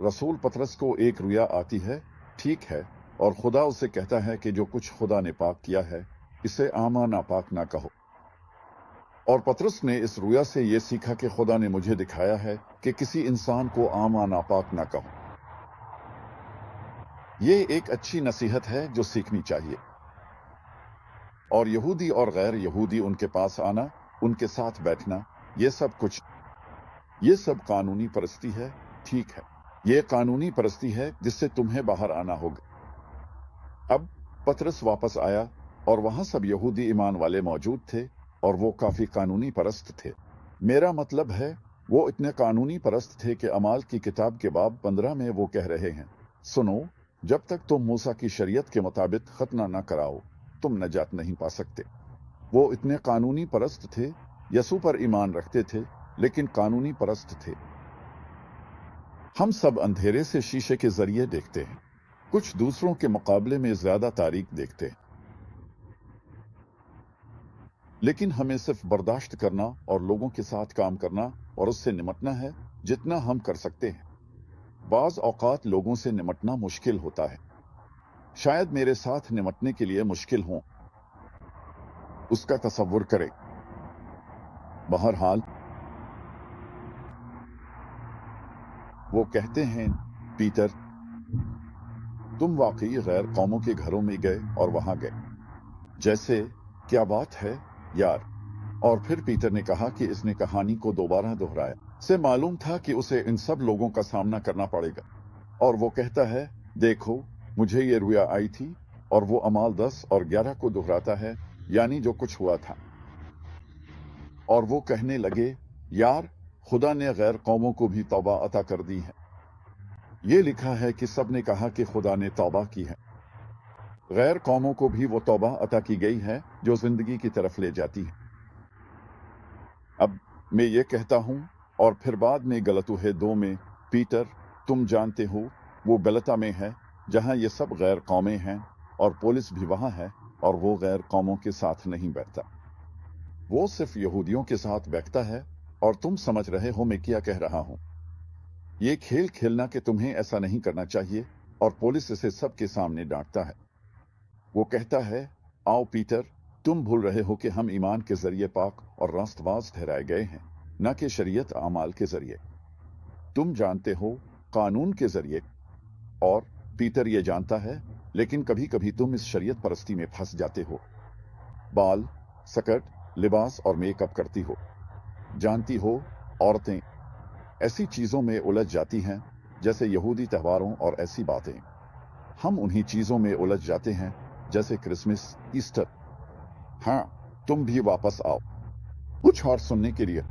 रसूल पतरस को एक रुया आती है, ठीक है, और खुदा उसे कहता है कि जो कुछ खुदा ने पाक किया है इसे आमा नापाक ना कहो। और पतरस ने इस रुया से यह सीखा कि खुदा ने मुझे दिखाया है कि किसी इंसान को आमा नापाक ना कहो। ये एक अच्छी नसीहत है जो सीखनी चाहिए। और यहूदी और गैर यहूदी उनके पास आना, उनके साथ बैठना, ये सब कानूनी परस्ती है, ठीक है। ये कानूनी परस्ती है जिससे तुम्हें बाहर आना होगा। अब पतरस वापस आया और वहां सब यहूदी ईमान वाले मौजूद थे और वो काफी कानूनी परस्त थे। मेरा मतलब है वो इतने कानूनी परस्त थे कि अमाल की किताब के बाब 15 में वो कह रहे हैं, सुनो, जब तक तुम मूसा की शरीयत के मुताबिक खतना न कराओ तुम नजात नहीं पा सकते। वो इतने कानूनी परस्त थे, यसू पर ईमान रखते थे लेकिन कानूनी परस्त थे। हम सब अंधेरे से शीशे के जरिए देखते हैं, कुछ दूसरों के मुकाबले में ज्यादा तारीक देखते हैं, लेकिन हमें सिर्फ बर्दाश्त करना और लोगों के साथ काम करना और उससे निमटना है जितना हम कर सकते हैं। बाज औकात लोगों से निमटना मुश्किल होता है, शायद मेरे साथ निमटने के लिए मुश्किल हो, उसका तसव्वुर करें। बहरहाल वो कहते हैं, पीटर, तुम वाकई गैर कौमों के घरों में गए और वहां गए, जैसे क्या बात है यार। और फिर पीटर ने कहा कि इसने कहानी को दोबारा दोहराया, से मालूम था कि उसे इन सब लोगों का सामना करना पड़ेगा। और वो कहता है, देखो, मुझे ये रुया आई थी, और वो अमाल 10 और 11 को दोहराता है, यानी जो कुछ हुआ था। और वो कहने लगे, यार, खुदा ने गैर कौमों को भी तौबा अता कर दी है। ये लिखा है कि सब ने कहा कि खुदा ने तौबा की है। गैर कौमों को भी वो तौबा अता की गई है जो जिंदगी की तरफ ले जाती है। अब मैं ये कहता हूं, और फिर बाद में गलतुहे 2 में, पीटर, तुम जानते हो वो गलता में है जहां ये सब गैर कौमें हैं और पुलिस भी वहां है, और वो गैर कौमों के साथ नहीं बैठता, वो सिर्फ यहूदियों के साथ बैठता है। और तुम समझ रहे हो मैं क्या कह रहा हूं। ये खेल खेलना कि तुम्हें ऐसा नहीं करना चाहिए, और पुलिस इसे सबके सामने डांटता है। वो कहता है, आओ पीटर, तुम भूल रहे हो कि हम ईमान के जरिए पाक और रास्तबाज ठहराए गए हैं, न कि शरीयत आमाल के जरिए। तुम जानते हो, कानून के जरिए। और पीटर ये जानता है, लेकिन कभी कभी तुम इस शरीयत परस्ती में फंस जाते हो। बाल, सकट, लिबास और मेकअप करती हो। जानती हो, औरतें ऐसी चीजों में उलझ जाती हैं जैसे यहूदी त्योहारों और ऐसी बातें। हम उन्हीं चीजों में उलझ जाते हैं जैसे क्रिसमस, ईस्टर। हाँ, तुम भी वापस आओ कुछ और सुनने के लिए।